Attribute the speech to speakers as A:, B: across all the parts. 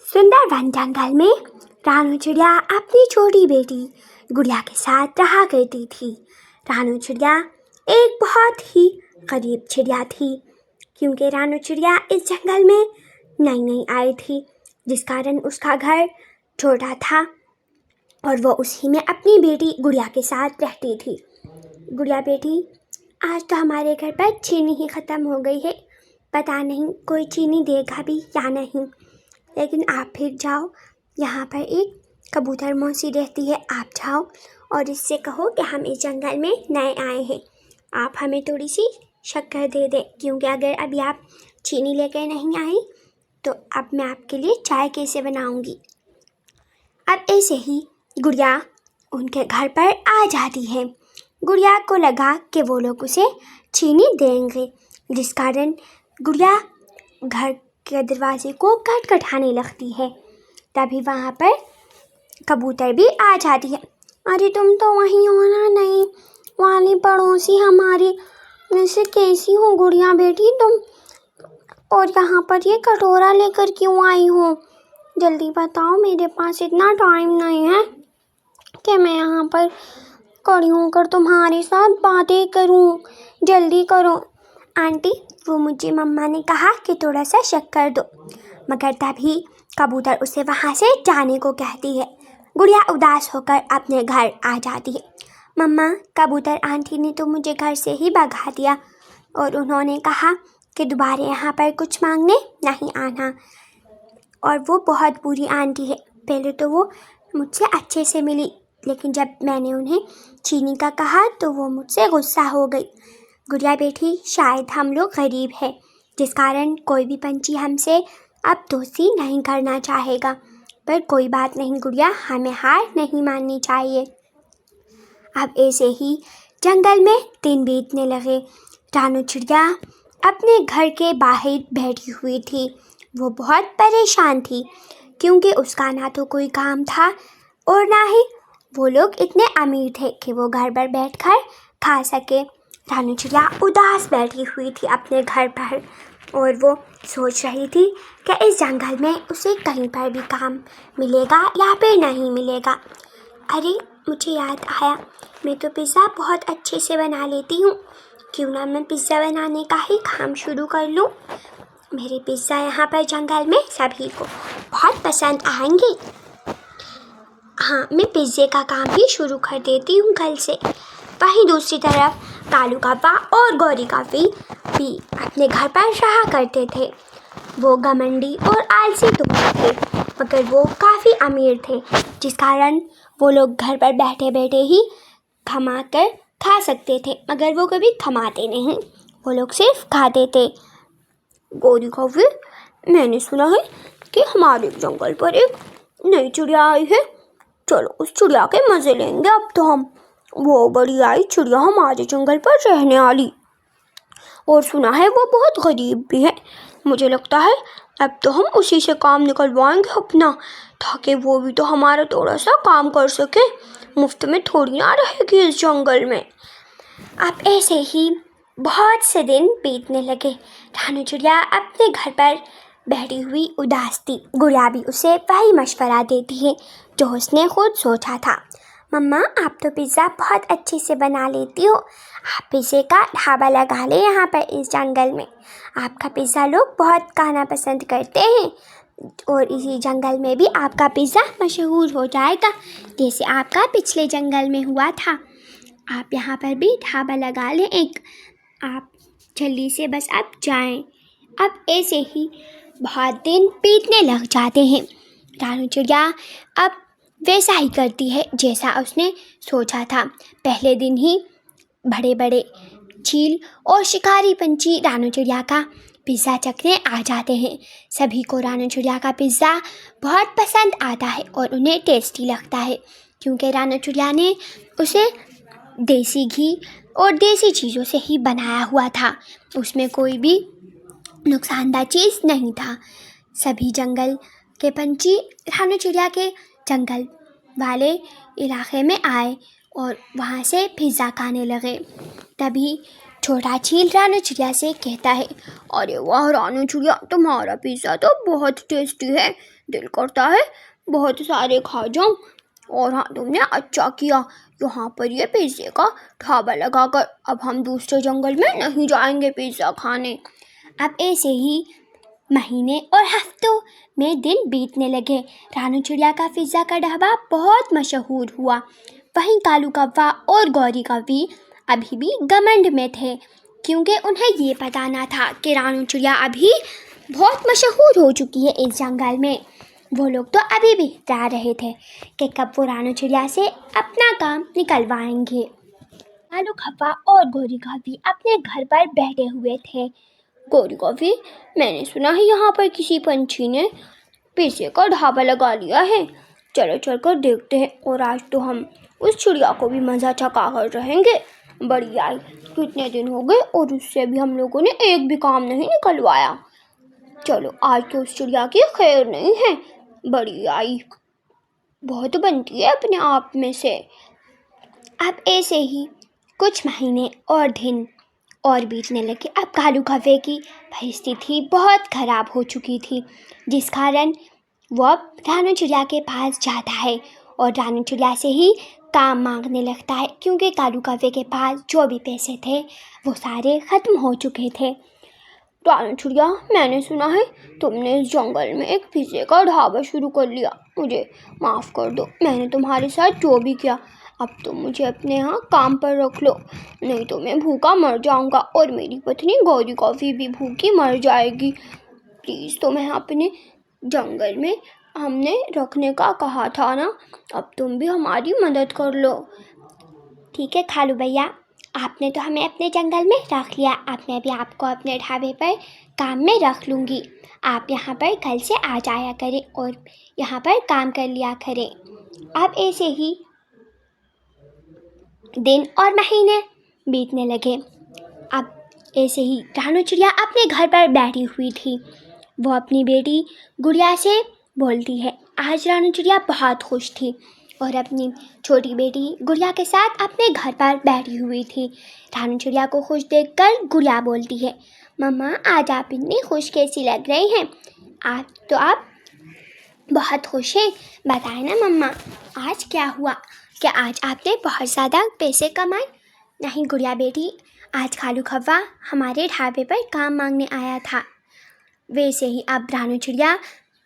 A: सुंदर वन जंगल में रानू चिड़िया अपनी छोटी बेटी गुड़िया के साथ रहा करती थी। रानू चिड़िया एक बहुत ही गरीब चिड़िया थी, क्योंकि रानू चिड़िया इस जंगल में नई नई आई थी, जिस कारण उसका घर छोटा था और वो उसी में अपनी बेटी गुड़िया के साथ रहती थी। गुड़िया बेटी, आज तो हमारे घर पर चीनी ही ख़त्म हो गई है, पता नहीं कोई चीनी देगा भी या नहीं, लेकिन आप फिर जाओ, यहाँ पर एक कबूतर मौसी रहती है, आप जाओ और इससे कहो कि हम इस जंगल में नए आए हैं, आप हमें थोड़ी सी शक्कर दे दें, क्योंकि अगर अभी आप चीनी लेकर नहीं आई तो अब मैं आपके लिए चाय कैसे बनाऊंगी। अब ऐसे ही गुड़िया उनके घर पर आ जाती है। गुड़िया को लगा कि वो लोग उसे चीनी देंगे, जिस कारण गुड़िया घर के दरवाजे को खटखटाने लगती है। तभी वहाँ पर कबूतर भी आ जाती है। अरे तुम तो वहीं हो ना, नहीं वाली पड़ोसी हमारी, वैसे कैसी हो गुड़िया बेटी तुम, और यहाँ पर ये कटोरा लेकर क्यों आई हो? जल्दी बताओ, मेरे पास इतना टाइम नहीं है कि मैं यहाँ पर खड़ी होकर तुम्हारे साथ बातें करूँ, जल्दी करो। आंटी, वो मुझे मम्मा ने कहा कि थोड़ा सा शक्कर दो, मगर तभी कबूतर उसे वहाँ से जाने को कहती है। गुड़िया उदास होकर अपने घर आ जाती है। मम्मा, कबूतर आंटी ने तो मुझे घर से ही भगा दिया और उन्होंने कहा कि दोबारा यहाँ पर कुछ मांगने नहीं आना, और वो बहुत बुरी आंटी है। पहले तो वो मुझसे अच्छे से मिली, लेकिन जब मैंने उन्हें चीनी का कहा तो वो मुझसे गुस्सा हो गई। गुड़िया बेटी, शायद हम लोग गरीब हैं, जिस कारण कोई भी पंछी हमसे अब दोस्ती नहीं करना चाहेगा, पर कोई बात नहीं गुड़िया, हमें हार नहीं माननी चाहिए। अब ऐसे ही जंगल में दिन बीतने लगे। रानू चिड़िया अपने घर के बाहर बैठी हुई थी। वो बहुत परेशान थी, क्योंकि उसका ना तो कोई काम था और ना ही वो लोग इतने अमीर थे कि वो घर पर बैठकर खा सके। रानू चिड़िया उदास बैठी हुई थी अपने घर पर, और वो सोच रही थी कि इस जंगल में उसे कहीं पर भी काम मिलेगा या फिर नहीं मिलेगा। अरे, मुझे याद आया, मैं तो पिज़्ज़ा बहुत अच्छे से बना लेती हूँ, क्यों ना मैं पिज़्ज़ा बनाने का ही काम शुरू कर लूँ। मेरे पिज़्ज़ा यहाँ पर जंगल में सभी को बहुत पसंद आएंगे। हाँ, मैं पिज़्ज़े का काम ही शुरू कर देती हूँ कल से। वहीं दूसरी तरफ कालू कौवा और गौरी कौवी भी अपने घर पर रहा करते थे। वो घमंडी और आलसी टुकड़े थे, मगर वो काफ़ी अमीर थे, जिस कारण वो लोग घर पर बैठे बैठे ही कमा कर खा सकते थे, मगर वो कभी कमाते नहीं, वो लोग सिर्फ खाते थे। गौरी कौवी, मैंने सुना है कि हमारे जंगल पर एक नई चिड़िया आई है, चलो उस चिड़िया के मज़े लेंगे अब तो हम। वो बड़ी आई चिड़िया हमारे जंगल पर रहने वाली, और सुना है वो बहुत गरीब भी है। मुझे लगता है अब तो हम उसी से काम निकलवाएंगे अपना, ताकि वो भी तो हमारा थोड़ा सा काम कर सके, मुफ्त में थोड़ी ना रहेगी इस जंगल में। अब ऐसे ही बहुत से दिन बीतने लगे। रानू चिड़िया अपने घर पर बैठी हुई उदास थी। गुड़िया भी उसे वही मशवरा देती है जो उसने खुद सोचा था। मम्मा, आप तो पिज़्ज़ा बहुत अच्छे से बना लेती हो, आप पिज़्ज़े का ढाबा लगा ले यहाँ पर इस जंगल में। आपका पिज़्ज़ा लोग बहुत खाना पसंद करते हैं, और इसी जंगल में भी आपका पिज़्ज़ा मशहूर हो जाएगा, जैसे आपका पिछले जंगल में हुआ था। आप यहाँ पर भी ढाबा लगा लें एक, आप जल्दी से बस अब जाएं। अब ऐसे ही बहुत दिन बीतने लग जाते हैं। रानू चिड़िया अब वैसा ही करती है जैसा उसने सोचा था। पहले दिन ही बड़े बड़े चील और शिकारी पंछी रानू चिड़िया का पिज़्ज़ा चखने आ जाते हैं। सभी को रानू चिड़िया का पिज़्ज़ा बहुत पसंद आता है और उन्हें टेस्टी लगता है, क्योंकि रानू चिड़िया ने उसे देसी घी और देसी चीज़ों से ही बनाया हुआ था, उसमें कोई भी नुकसानदार चीज़ नहीं था। सभी जंगल के पंछी रानू चिड़िया के जंगल वाले इलाके में आए और वहाँ से पिज़्ज़ा खाने लगे। तभी छोटा चील रानू चिड़िया से कहता है,
B: अरे वाह रानू चिड़िया, तुम्हारा पिज़्ज़ा तो बहुत टेस्टी है, दिल करता है बहुत सारे खा जाऊं। और हाँ, तुमने अच्छा किया यहाँ पर ये पिज़्ज़े का ढाबा लगाकर। अब हम दूसरे जंगल में नहीं जाएंगे पिज़्ज़ा खाने।
A: अब ऐसे ही महीने और हफ्तों में दिन बीतने लगे। रानू चिड़िया का पिज़्ज़ा का ढाबा बहुत मशहूर हुआ। वहीं कालू कौवा और गौरी कौवी अभी भी घमंड में थे, क्योंकि उन्हें ये पता ना था कि रानू चिड़िया अभी बहुत मशहूर हो चुकी है इस जंगल में। वो लोग तो अभी भी डर रहे थे कि कब वो रानू चिड़िया से अपना काम निकलवाएंगे। कालू कौवा और गौरी कौवी अपने घर पर बैठे हुए थे।
B: गौरी कौवी, मैंने सुना है यहाँ पर किसी पंछी ने पिज़्ज़े का ढाबा लगा लिया है। चलो चलकर देखते हैं। और आज तो हम उस चिड़िया को भी मज़ा चखा कर रहेंगे। बड़ी आई, कितने दिन हो गए और उससे भी हम लोगों ने एक भी काम नहीं निकलवाया। चलो, आज तो उस चिड़िया की खैर नहीं है। बड़ी आई बहुत बनती है अपने आप में से।
A: अब ऐसे ही कुछ महीने और दिन और बीतने लगे। अब कालू कौवे की परिस्थिति बहुत ख़राब हो चुकी थी, जिस कारण वो अब रानू चिड़िया के पास जाता है और रानू चिड़िया से ही काम मांगने लगता है, क्योंकि कालू कौवे के पास जो भी पैसे थे वो सारे ख़त्म हो चुके थे।
B: रानू चिड़िया, मैंने सुना है तुमने इस जंगल में एक पिज़्ज़े का ढाबा शुरू कर लिया। मुझे माफ़ कर दो, मैंने तुम्हारे साथ जो भी किया। अब तुम मुझे अपने यहाँ काम पर रख लो, नहीं तो मैं भूखा मर जाऊँगा और मेरी पत्नी गौरी कौवी भी भूखी मर जाएगी। प्लीज़, तुम्हें अपने जंगल में हमने रखने का कहा था ना, अब तुम भी हमारी मदद कर लो।
A: ठीक है कालू भैया, आपने तो हमें अपने जंगल में रख लिया, अब मैं भी आपको अपने ढाबे पर काम में रख लूँगी। आप यहाँ पर कल से आ जाया करें और यहाँ पर काम कर लिया करें। अब ऐसे ही दिन और महीने बीतने लगे। अब ऐसे ही रानू चिड़िया अपने घर पर बैठी हुई थी। वो अपनी बेटी गुड़िया से बोलती है। आज रानू चिड़िया बहुत खुश थी और अपनी छोटी बेटी गुड़िया के साथ अपने घर पर बैठी हुई थी। रानू चिड़िया को खुश देखकर गुड़िया बोलती है, मम्मा आज आप इतनी खुश कैसी लग रही हैं? आज तो आप बहुत खुश हैं। बताए ना मम्मा, आज क्या हुआ? क्या आज आपने बहुत ज़्यादा पैसे कमाए? नहीं गुड़िया बेटी, आज कालू कौवा हमारे ढाबे पर काम मांगने आया था। वैसे ही अब रानू चिड़िया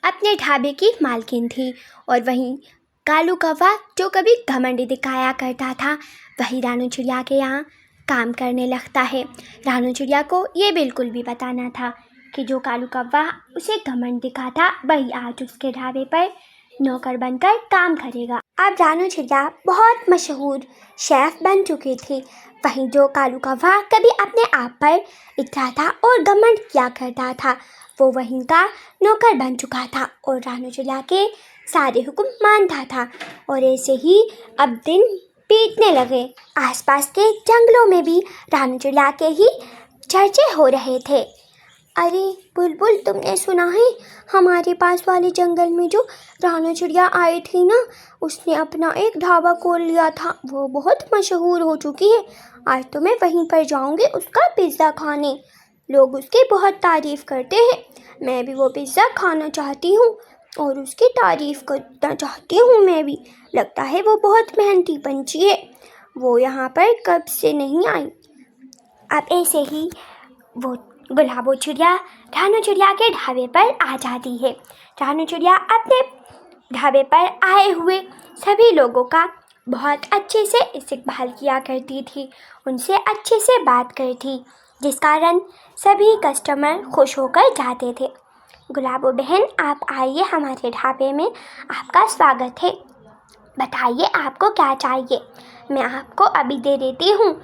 A: अपने ढाबे की मालकिन थी और वहीं कालू कौवा जो कभी घमंड दिखाया करता था, वही रानू चिड़िया के यहाँ काम करने लगता है। रानू चिड़िया को ये बिल्कुल भी पता न था कि जो कालू कौवा उसे घमंड दिखाता वही आज उसके ढाबे पर नौकर बनकर काम करेगा। अब रानू चिड़िया बहुत मशहूर शेफ़ बन चुकी थी। वहीं जो कालू कौवा कभी अपने आप पर इतराता और घमंड किया करता था, वो वहीं का नौकर बन चुका था और रानू चिड़िया के सारे हुक्म मानता था। और ऐसे ही अब दिन बीतने लगे। आसपास के जंगलों में भी रानू चिड़िया के ही चर्चे हो रहे थे। अरे बुलबुल, तुमने सुना है हमारे पास वाले जंगल में जो रानू चिड़िया आई थी ना, उसने अपना एक ढाबा खोल लिया था। वो बहुत मशहूर हो चुकी है। आज तो मैं वहीं पर जाऊंगी उसका पिज़्ज़ा खाने। लोग उसकी बहुत तारीफ़ करते हैं। मैं भी वो पिज़्ज़ा खाना चाहती हूँ और उसकी तारीफ़ करना चाहती हूँ मैं भी। लगता है वो बहुत मेहनती पंछी है, वो यहाँ पर कब से नहीं आई। अब ऐसे ही वो गुलाबो चिड़िया रानू चिड़िया के ढाबे पर आ जाती है। रानू चिड़िया अपने ढाबे पर आए हुए सभी लोगों का बहुत अच्छे से इस्तकबाल किया करती थी, उनसे अच्छे से बात करती, जिस कारण सभी कस्टमर खुश होकर जाते थे। गुलाबो बहन, आप आइए हमारे ढाबे में, आपका स्वागत है। बताइए आपको क्या चाहिए, मैं आपको अभी दे देती हूँ।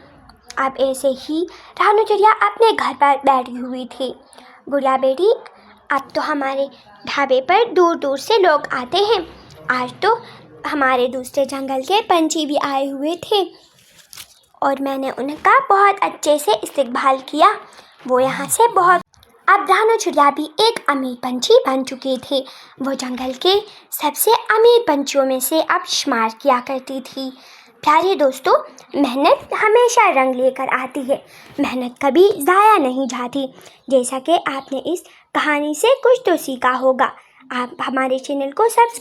A: अब ऐसे ही रानू चिड़िया अपने घर पर बैठी हुई थी। गुड़िया बेटी, अब तो हमारे ढाबे पर दूर दूर से लोग आते हैं। आज तो हमारे दूसरे जंगल के पंछी भी आए हुए थे और मैंने उनका बहुत अच्छे से इस्तकबाल किया। वो यहाँ से बहुत। अब रानू चिड़िया भी एक अमीर पंछी बन चुकी थी। वो जंगल के सबसे अमीर पंछियों में से अब शुमार किया करती थी। प्यारे दोस्तों, मेहनत हमेशा रंग लेकर आती है। मेहनत कभी ज़ाया नहीं जाती। जैसा कि आपने इस कहानी से कुछ तो सीखा होगा। आप हमारे चैनल को सब्सक्राइब